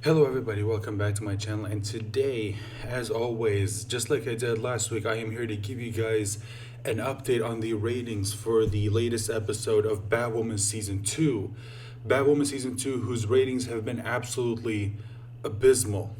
Hello, everybody. Welcome back to my channel. And today, as always, just like I did last week, I am here to give you guys an update on the ratings for the latest episode of Batwoman Season 2. Batwoman Season 2, whose ratings have been absolutely abysmal.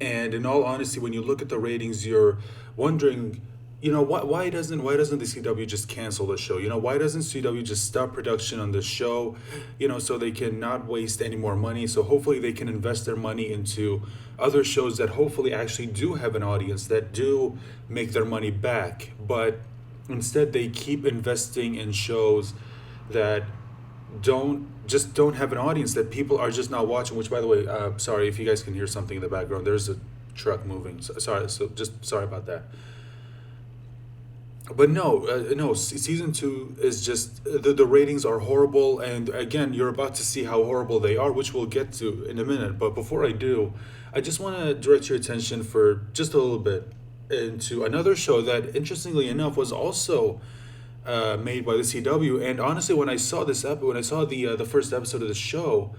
And in all honesty, when you look at the ratings, you're wondering, why doesn't the CW just cancel the show? Why doesn't CW just stop production on the show? So they can not waste any more money. So hopefully they can invest their money into other shows that hopefully actually do have an audience that do make their money back. But instead, they keep investing in shows that don't have an audience, that people are just not watching. Which, by the way, sorry if you guys can hear something in the background. There's a truck moving. So just sorry about that. But no, season two is just the ratings are horrible, and again, you're about to see how horrible they are, which we'll get to in a minute. But before I do, I just want to direct your attention for just a little bit into another show that, interestingly enough, was also made by the CW. And honestly, when I saw the first episode of the show,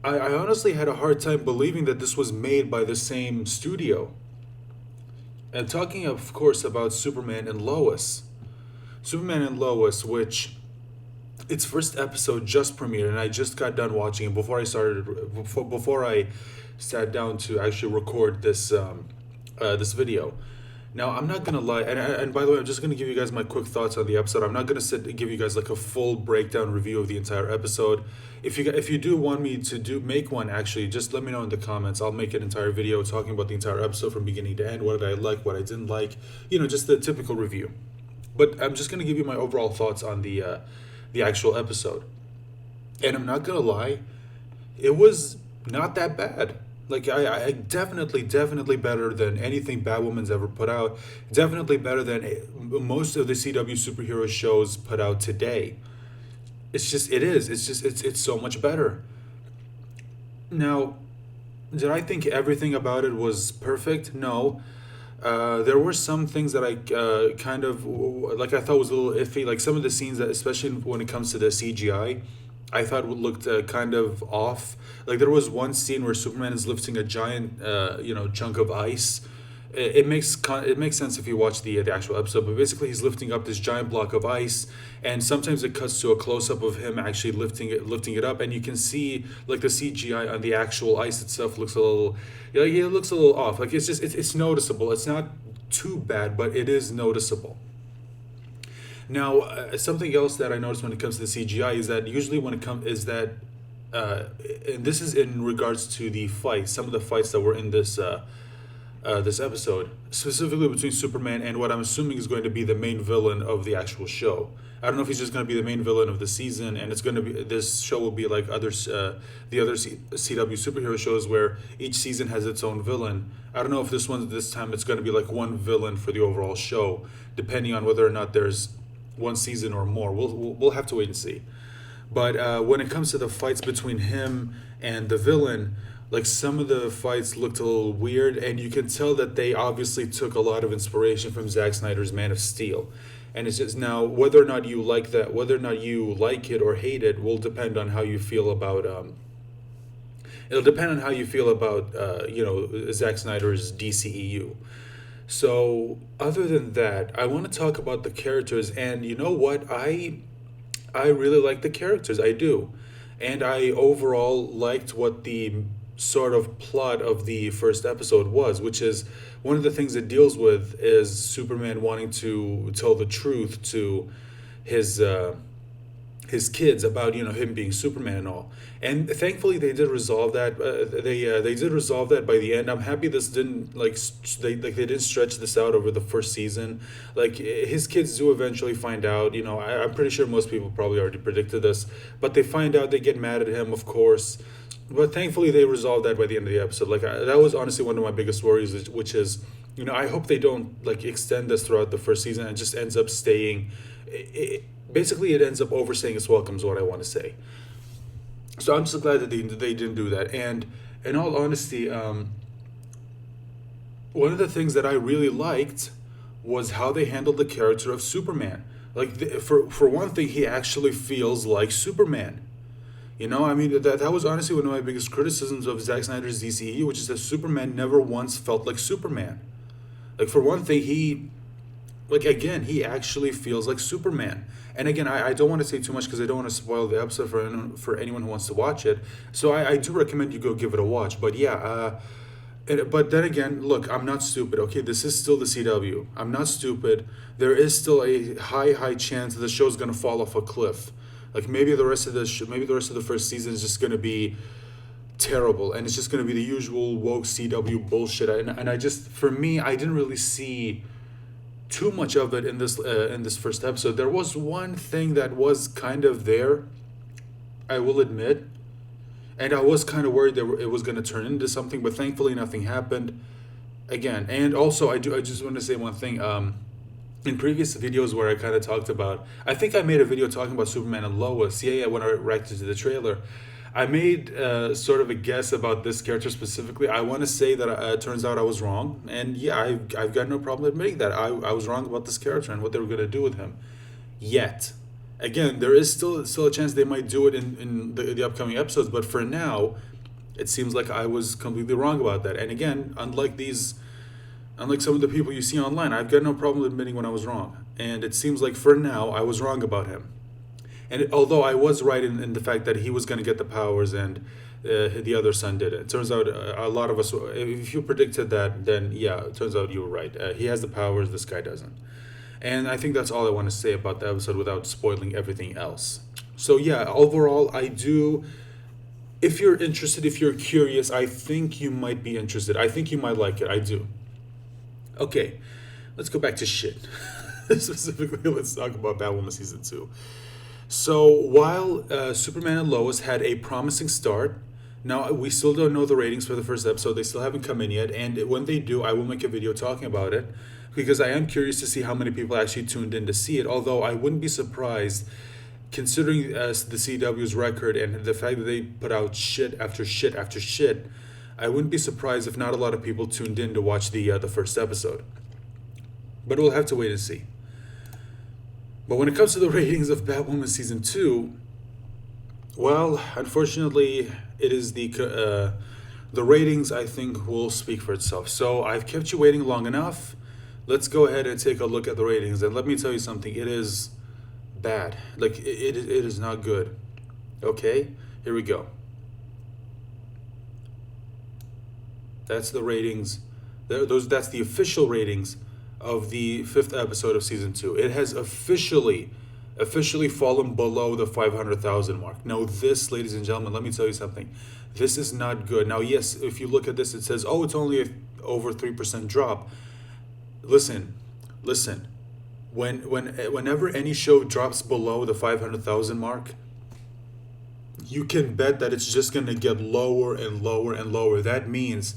I honestly had a hard time believing that this was made by the same studio. And talking, of course, about Superman and Lois. Superman and Lois, which its first episode just premiered, and I just got done watching it before I sat down to actually record this video. Now, I'm not gonna lie, and by the way, I'm just gonna give you guys my quick thoughts on the episode. I'm not gonna sit and give you guys like a full breakdown review of the entire episode. If you do want me to make one, actually, just let me know in the comments. I'll make an entire video talking about the entire episode from beginning to end. What did I like? What I didn't like? Just the typical review. But I'm just gonna give you my overall thoughts on the actual episode. And I'm not gonna lie, it was not that bad. Like I definitely better than anything Batwoman's ever put out. Definitely better than most of the CW superhero shows put out today. It's so much better. Now, did I think everything about it was perfect? No. There were some things that I kind of like. I thought was a little iffy. Like some of the scenes that, especially when it comes to the CGI, I thought looked kind of off. Like there was one scene where Superman is lifting a giant, chunk of ice. It makes sense if you watch the actual episode. But basically, he's lifting up this giant block of ice, and sometimes it cuts to a close up of him actually lifting it up, and you can see like the CGI on the actual ice itself looks a little, it looks a little off. Like it's noticeable. It's not too bad, but it is noticeable. Now, something else that I noticed when it comes to the CGI is that usually when it comes is that, and this is in regards to the fights, some of the fights that were in this episode, specifically between Superman and what I'm assuming is going to be the main villain of the actual show. I don't know if he's just going to be the main villain of the season, and it's going to be this show will be like the other CW superhero shows where each season has its own villain. I don't know if this time it's going to be like one villain for the overall show, depending on whether or not there's one season or more. We'll have to wait and see. But when it comes to the fights between him and the villain, like some of the fights looked a little weird, and you can tell that they obviously took a lot of inspiration from Zack Snyder's Man of Steel. And it's just now whether or not you like that, whether or not you like it or hate it, will depend on how you feel about. It'll depend on how you feel about Zack Snyder's DCEU. So other than that, I want to talk about the characters, and you know what? I really like the characters. I do. And I overall liked what the sort of plot of the first episode was, which is one of the things it deals with is Superman wanting to tell the truth to his his kids about him being Superman and all. And thankfully they did resolve that. They did resolve that by the end. I'm happy this didn't they didn't stretch this out over the first season. Like his kids do eventually find out. I'm pretty sure most people probably already predicted this, but they find out. They get mad at him, of course. But thankfully they resolved that by the end of the episode. That was honestly one of my biggest worries, which is I hope they don't extend this throughout the first season and just ends up staying. Basically, it ends up overstaying its welcome is what I want to say. So I'm so glad that they didn't do that. And in all honesty, one of the things that I really liked was how they handled the character of Superman. For one thing, he actually feels like Superman. I mean, that was honestly one of my biggest criticisms of Zack Snyder's DCE, which is that Superman never once felt like Superman. Like, for one thing, again, he actually feels like Superman. And again, I don't want to say too much because I don't want to spoil the episode for anyone who wants to watch it. So I do recommend you go give it a watch. But yeah, but then again, look, I'm not stupid. Okay, this is still the CW. I'm not stupid. There is still a high chance that the show's gonna fall off a cliff. Like, maybe the rest of maybe the rest of the first season is just gonna be terrible, and it's just gonna be the usual woke CW bullshit. And I just, for me, I didn't really see too much of it in this first episode. There was one thing that was kind of there, I will admit, and I was kind of worried that it was going to turn into something, but thankfully nothing happened. Again, and also I just want to say one thing. In previous videos where I kind of talked about, I think I made a video talking about Superman and Lois. Yeah, when I reacted to the trailer, I made sort of a guess about this character specifically. I want to say that it turns out I was wrong, and yeah, I've got no problem admitting that I was wrong about this character and what they were going to do with him. Yet, again, there is still a chance they might do it in the upcoming episodes, but for now, it seems like I was completely wrong about that. And again, unlike some of the people you see online, I've got no problem admitting when I was wrong. And it seems like for now, I was wrong about him. And although I was right in the fact that he was going to get the powers and the other son did it turns out a lot of us, if you predicted that, then yeah, it turns out you were right. He has the powers, this guy doesn't. And I think that's all I want to say about the episode without spoiling everything else. So yeah, overall, I do, if you're interested, if you're curious, I think you might be interested. I think you might like it. I do. Okay, let's go back to shit. Specifically, let's talk about Batwoman Season 2. So while Superman and Lois had a promising start, now we still don't know the ratings for the first episode. They still haven't come in yet, and when they do, I will make a video talking about it, because I am curious to see how many people actually tuned in to see it, although I wouldn't be surprised, considering the CW's record and the fact that they put out shit after shit after shit. I wouldn't be surprised if not a lot of people tuned in to watch the first episode. But we'll have to wait and see. But when it comes to the ratings of Batwoman Season 2, well, unfortunately, it is the ratings, I think, will speak for itself. So I've kept you waiting long enough. Let's go ahead and take a look at the ratings. And let me tell you something. It is bad. Like, it is not good. Okay? Here we go. That's the ratings. That's the official ratings of the 5th episode of Season 2. It has officially fallen below the 500,000 mark. Now this, ladies and gentlemen, let me tell you something. This is not good. Now, yes, if you look at this, it says, oh, it's only over 3% drop. Listen. Whenever any show drops below the 500,000 mark, you can bet that it's just going to get lower and lower and lower. That means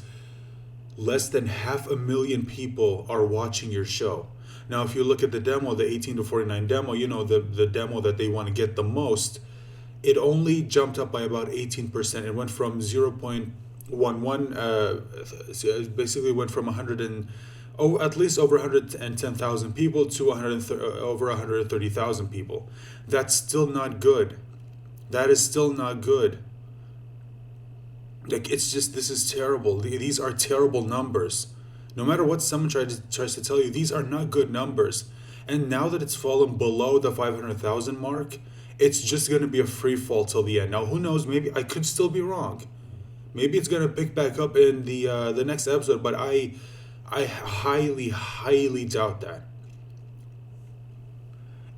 less than 500,000 people are watching your show. Now, if you look at the demo, the 18 to 49 demo, the demo that they want to get the most, it only jumped up by about 18%. It went from 0.11, basically went from at least over 110,000 people to over 130,000 people. That's still not good. That is still not good. Like, it's just, this is terrible. These are terrible numbers. No matter what someone tries to tell you, these are not good numbers. And now that it's fallen below the 500,000 mark, it's just going to be a free fall till the end. Now, who knows? Maybe I could still be wrong. Maybe it's going to pick back up in the next episode, but I highly doubt that.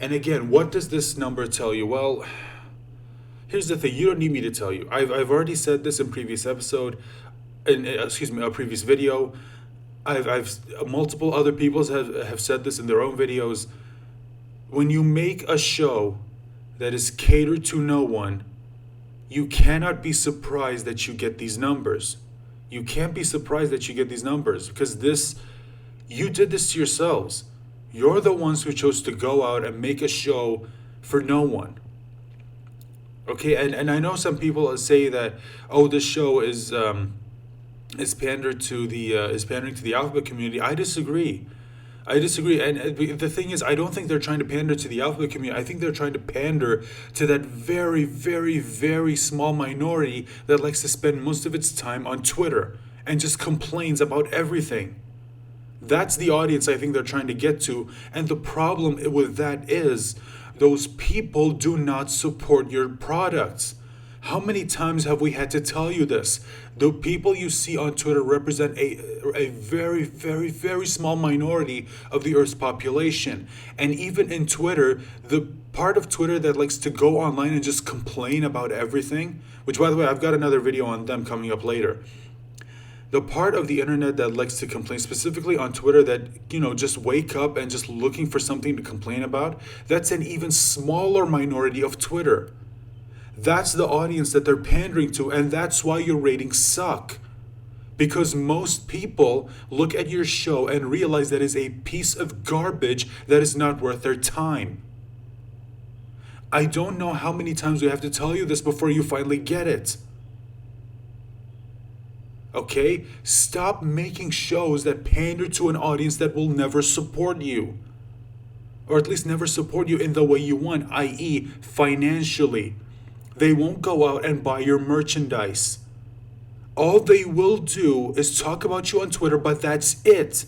And again, what does this number tell you? Well, here's the thing. You don't need me to tell you. I've already said this in previous episode, a previous video. I've multiple other people have said this in their own videos. When you make a show that is catered to no one, you cannot be surprised that you get these numbers. You can't be surprised that you get these numbers, because you did this to yourselves. You're the ones who chose to go out and make a show for no one. Okay, and I know some people say that, oh, this show is pandering to the alphabet community. I disagree. I disagree. And the thing is, I don't think they're trying to pander to the alphabet community. I think they're trying to pander to that very, very, very small minority that likes to spend most of its time on Twitter and just complains about everything. That's the audience I think they're trying to get to. And the problem with that is those people do not support your products. How many times have we had to tell you this? The people you see on Twitter represent a very, very, very small minority of the Earth's population. And even in Twitter, the part of Twitter that likes to go online and just complain about everything, which, by the way, I've got another video on them coming up later. The part of the internet that likes to complain, specifically on Twitter, that, just wake up and just looking for something to complain about, that's an even smaller minority of Twitter. That's the audience that they're pandering to, and that's why your ratings suck. Because most people look at your show and realize that is a piece of garbage that is not worth their time. I don't know how many times we have to tell you this before you finally get it. Okay? Stop making shows that pander to an audience that will never support you. Or at least never support you in the way you want, i.e., financially. They won't go out and buy your merchandise. All they will do is talk about you on Twitter, but that's it.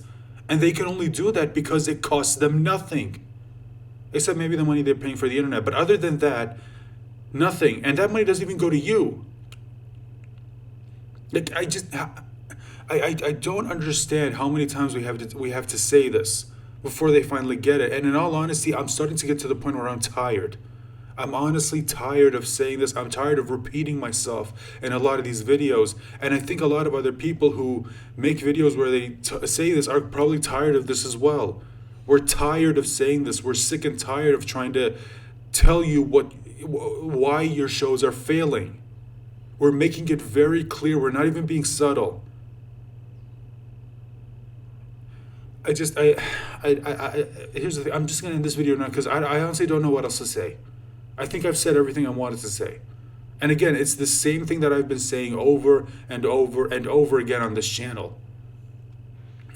And they can only do that because it costs them nothing. Except maybe the money they're paying for the internet. But other than that, nothing. And that money doesn't even go to you. Like, I don't understand how many times we have to say this before they finally get it. And in all honesty, I'm starting to get to the point where I'm tired. I'm honestly tired of saying this. I'm tired of repeating myself in a lot of these videos. And I think a lot of other people who make videos where they say this are probably tired of this as well. We're tired of saying this. We're sick and tired of trying to tell you why your shows are failing. We're making it very clear. We're not even being subtle. Here's the thing. I'm just going to end this video now because I honestly don't know what else to say. I think I've said everything I wanted to say. And again, it's the same thing that I've been saying over and over and over again on this channel.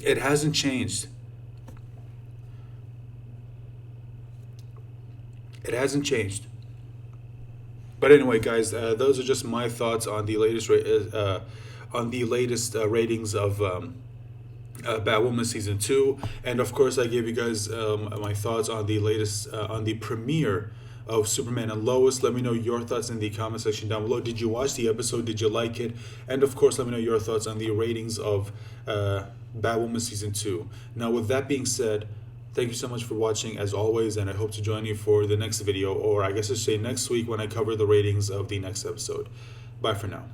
It hasn't changed. It hasn't changed. But anyway, guys, those are just my thoughts on the latest ratings of Batwoman season 2, and of course, I gave you guys my thoughts on the latest on the premiere of Superman and Lois. Let me know your thoughts in the comment section down below. Did you watch the episode? Did you like it? And of course, let me know your thoughts on the ratings of Batwoman season 2. Now, with that being said, thank you so much for watching as always, and I hope to join you for the next video, or I guess I should say next week when I cover the ratings of the next episode. Bye for now.